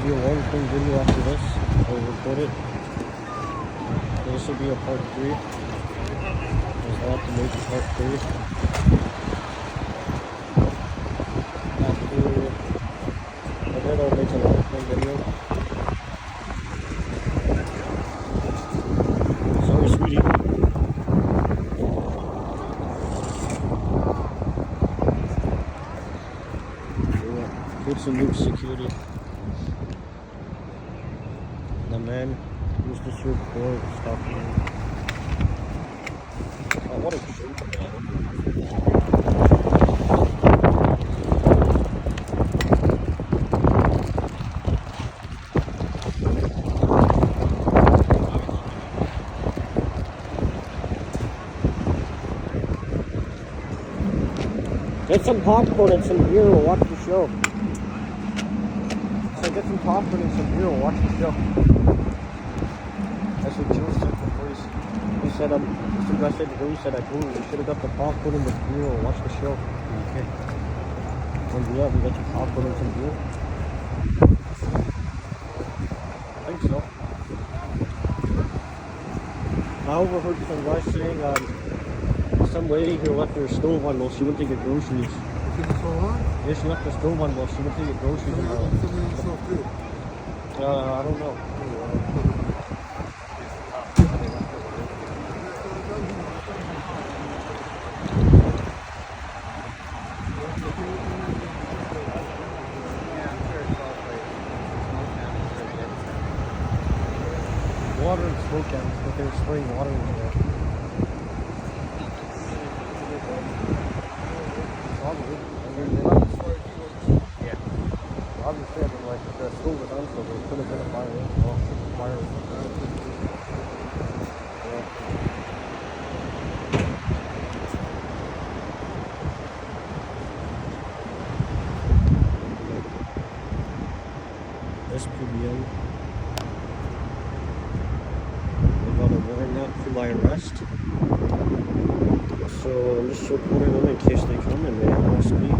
be a long term video after this. I'll record it. This will be a part 3. There's a lot to make a part 3. After that, I'll make a long term video. Sorry, sweetie. Put some new security. The man used to shoot before stopped me. Oh, what a shape of that. Get some popcorn and some beer, we'll watch the show. So get some popcorn and some beer, we'll watch the show. That's what Joe said before he said, some guy said before he said, we should have got the popcorn and the beer, we'll watch the show. Okay. And yeah, we got some popcorn and some beer. I think so. I overheard some guy saying, some lady who left her stove on while she went to get groceries. Yeah, she left the stove on while she went to get groceries. I don't know. Water and smoke cans, but they're spraying water in there. Probably. Yeah. Obviously, I mean, like, if the stove was on, so there could have been a fire. Well, fire was SPBM. I got a warrant out for my arrest. So I'm just recording them in case they come and they arrest me.